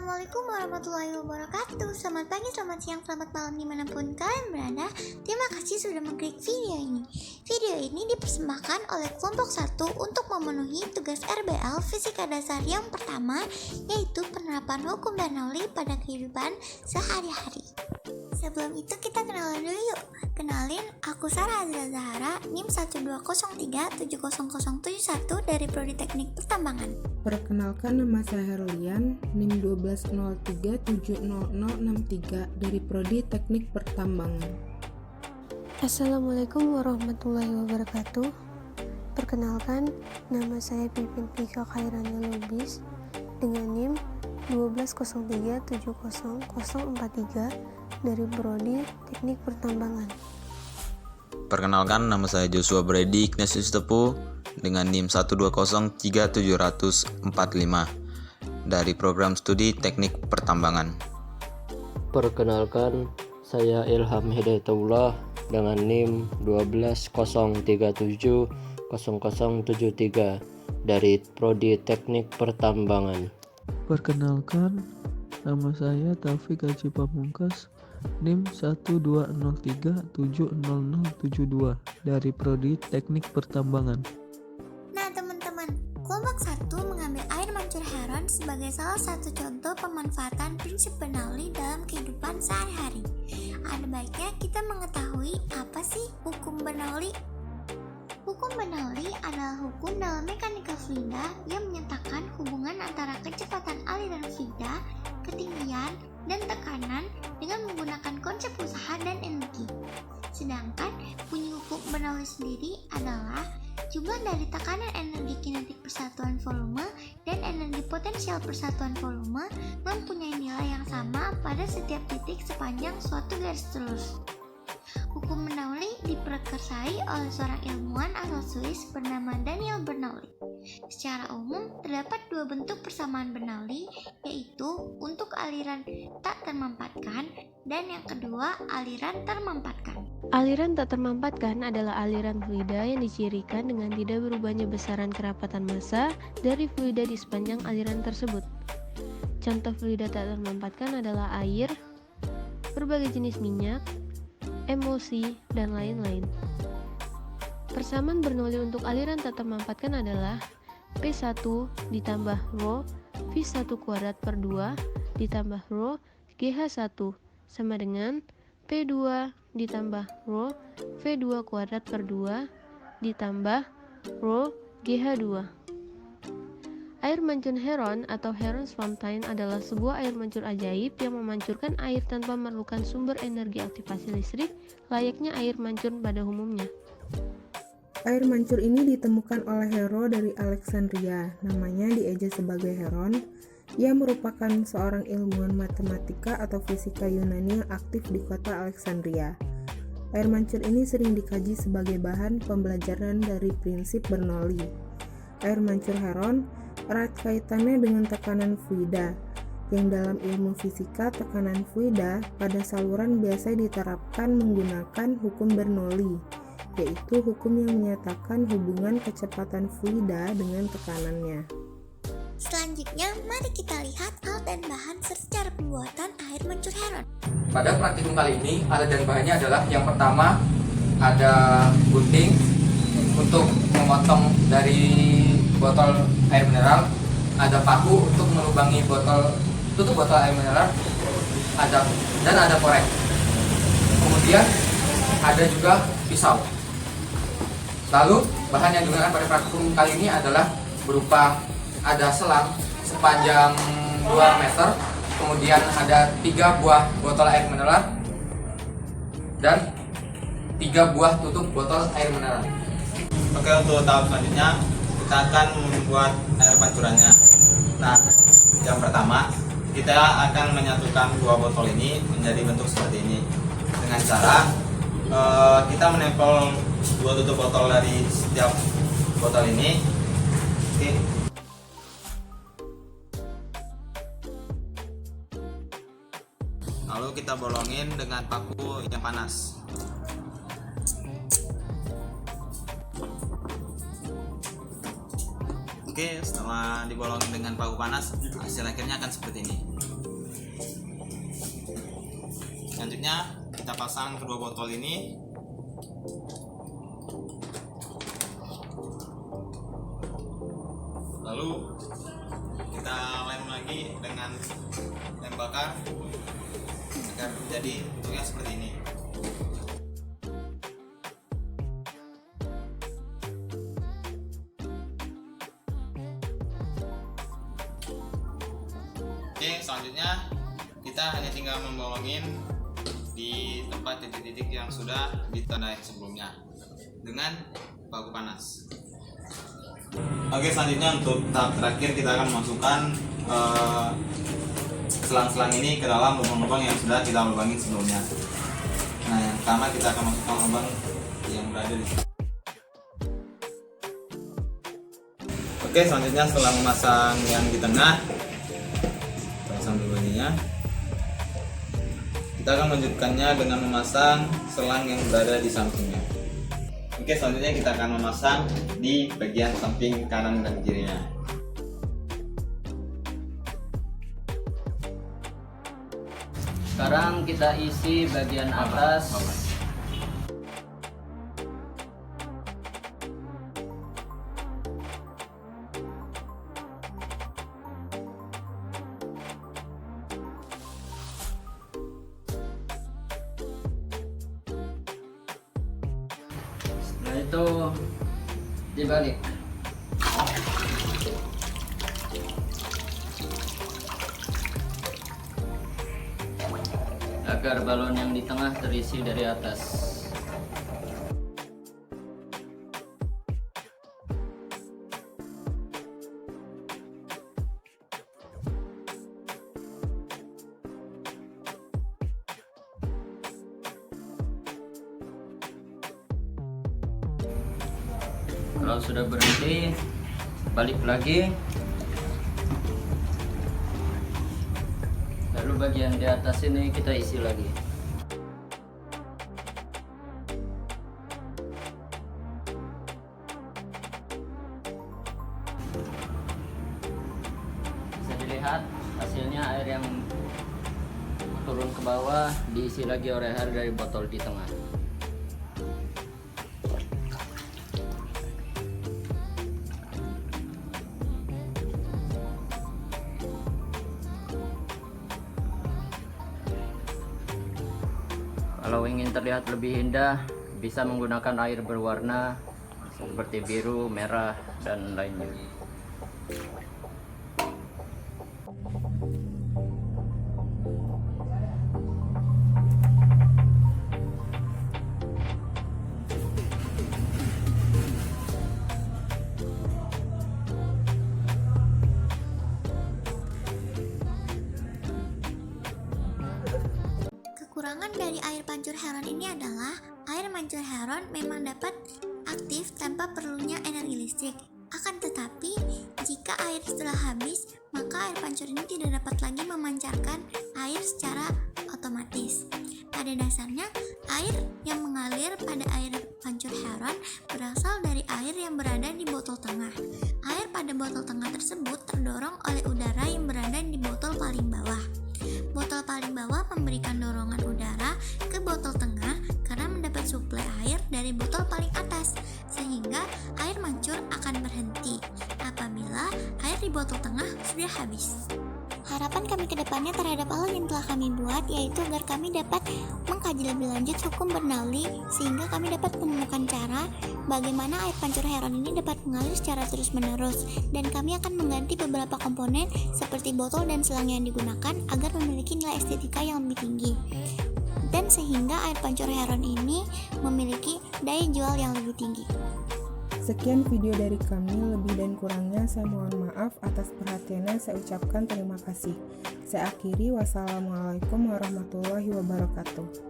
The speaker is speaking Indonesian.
Assalamualaikum warahmatullahi wabarakatuh. Selamat pagi, selamat siang, selamat malam dimanapun kalian berada. Terima kasih sudah mengklik video ini. Video ini dipersembahkan oleh kelompok 1 untuk memenuhi tugas RBL Fisika Dasar yang pertama, yaitu penerapan hukum Bernoulli pada kehidupan sehari-hari. Sebelum itu kita kenalan dulu yuk. Kenalin, aku Sarah Azza Zahara, NIM 120370071 dari Prodi Teknik Pertambangan. Perkenalkan, nama saya Herlian, NIM 120370063 dari Prodi Teknik Pertambangan. Assalamualaikum warahmatullahi wabarakatuh. Perkenalkan, nama saya Pipin Pika Khairani Lubis dengan NIM 120370043 dari Prodi Teknik Pertambangan. Perkenalkan, nama saya Joshua Brady Ignatius Tepu dengan NIM 120370045 dari Program Studi Teknik Pertambangan. Perkenalkan, saya Ilham Hidayatullah dengan NIM 120370073 dari Prodi Teknik Pertambangan. Perkenalkan, nama saya Taufik Haji Pamungkas, NIM 120370072 dari Prodi Teknik Pertambangan. Nah teman-teman, kelompok 1 mengambil air mancur heron sebagai salah satu contoh pemanfaatan prinsip Bernoulli dalam kehidupan sehari-hari. Ada baiknya kita mengetahui apa sih hukum Bernoulli. Hukum Bernoulli adalah hukum dalam mekanika fluida yang menyatakan hubungan antara kecepatan aliran fluida, ketinggian, dan tekanan dengan menggunakan konsep usaha dan energi. Sedangkan bunyi hukum Bernoulli sendiri adalah jumlah dari tekanan energi kinetik persatuan volume dan energi potensial persatuan volume mempunyai nilai yang sama pada setiap titik sepanjang suatu garis lurus. Hukum Bernoulli diprakarsai oleh seorang ilmuwan asal Swiss bernama Daniel Bernoulli. Secara umum, terdapat dua bentuk persamaan Bernoulli, yaitu untuk aliran tak termampatkan dan yang kedua aliran termampatkan. Aliran tak termampatkan adalah aliran fluida yang dicirikan dengan tidak berubahnya besaran kerapatan massa dari fluida di sepanjang aliran tersebut. Contoh fluida tak termampatkan adalah air, berbagai jenis minyak, emulsi, dan lain-lain. Persamaan Bernoulli untuk aliran tak termampatkan adalah P1 ditambah Rho V1 kuadrat per 2 ditambah Rho GH1 sama dengan P2 ditambah Rho V2 kuadrat per 2 ditambah Rho GH2. Air mancur heron atau Heron's Fountain adalah sebuah air mancur ajaib yang memancurkan air tanpa memerlukan sumber energi aktivasi listrik layaknya air mancur pada umumnya. Air mancur ini ditemukan oleh Hero dari Alexandria, namanya dieja sebagai Heron. Ia merupakan seorang ilmuwan matematika atau fisika Yunani yang aktif di kota Alexandria. Air mancur ini sering dikaji sebagai bahan pembelajaran dari prinsip Bernoulli. Air mancur Heron erat kaitannya dengan tekanan fluida, yang dalam ilmu fisika tekanan fluida pada saluran biasa diterapkan menggunakan hukum Bernoulli, yaitu hukum yang menyatakan hubungan kecepatan fluida dengan tekanannya. Selanjutnya, mari kita lihat alat dan bahan serta cara pembuatan air mancur heron. Pada praktikum kali ini, alat dan bahannya adalah yang pertama ada gunting untuk memotong dari botol air mineral, ada paku untuk melubangi tutup botol air mineral, dan ada korek. Kemudian ada juga pisau. Lalu bahan yang digunakan pada praktikum kali ini adalah berupa ada selang sepanjang 2 meter, kemudian ada 3 buah botol air mineral dan 3 buah tutup botol air mineral. Oke, untuk tahap selanjutnya kita akan membuat air pancurannya. Nah, yang pertama kita akan menyatukan 2 botol ini menjadi bentuk seperti ini dengan cara kita menempel 2 tutup botol dari setiap botol ini. Oke. Lalu kita bolongin dengan paku yang panas. Oke, setelah dibolongin dengan paku panas, hasil akhirnya akan seperti ini. Selanjutnya kita pasang kedua botol ini. Lalu kita lem lagi dengan lem bakar agar menjadi bentuknya seperti ini. Oke, selanjutnya kita hanya tinggal membolongin di tempat titik-titik yang sudah ditandai sebelumnya dengan paku panas. Oke, selanjutnya untuk tahap terakhir kita akan masukkan selang-selang ini ke dalam lubang-lubang yang sudah kita lubangin sebelumnya. Nah, yang pertama kita akan masukkan lubang yang berada di sini. Oke, selanjutnya setelah memasang yang di tengah, pasang dulu ininya. Kita akan melanjutkannya dengan memasang selang yang berada di sampingnya. Oke, selanjutnya kita akan memasang di bagian samping kanan dan kirinya. Sekarang kita isi bagian atas. Setelah itu dibalik. Agar balon yang di tengah terisi dari atas. Kalau sudah berhenti, balik lagi. Lalu bagian di atas ini kita isi lagi. Bisa dilihat hasilnya, air yang turun ke bawah diisi lagi oleh air dari botol di tengah. Kalau ingin terlihat lebih indah, bisa menggunakan air berwarna seperti biru, merah, dan lainnya. Kekurangan dari air pancur heron ini adalah air mancur heron memang dapat aktif tanpa perlunya energi listrik. Akan tetapi, jika air telah habis, maka air pancur ini tidak dapat lagi memancarkan air secara otomatis. Pada dasarnya, air yang mengalir pada air pancur heron berasal dari air yang berada di botol tengah. Air pada botol tengah tersebut terdorong oleh udara yang berada di botol paling bawah. Botol paling bawah memberikan dorongan udara ke botol tengah karena mendapat suplai air dari botol paling atas, sehingga air mancur akan berhenti apabila air di botol tengah sudah habis. Harapan kami ke depannya terhadap hal yang telah kami buat yaitu agar kami dapat mengkaji lebih lanjut hukum Bernoulli sehingga kami dapat menemukan cara bagaimana air pancur heron ini dapat mengalir secara terus-menerus, dan kami akan mengganti beberapa komponen seperti botol dan selang yang digunakan agar memiliki nilai estetika yang lebih tinggi, dan sehingga air pancur heron ini memiliki daya jual yang lebih tinggi. Sekian video dari kami, lebih dan kurangnya saya mohon maaf. Atas perhatiannya saya ucapkan terima kasih. Saya akhiri, wassalamualaikum warahmatullahi wabarakatuh.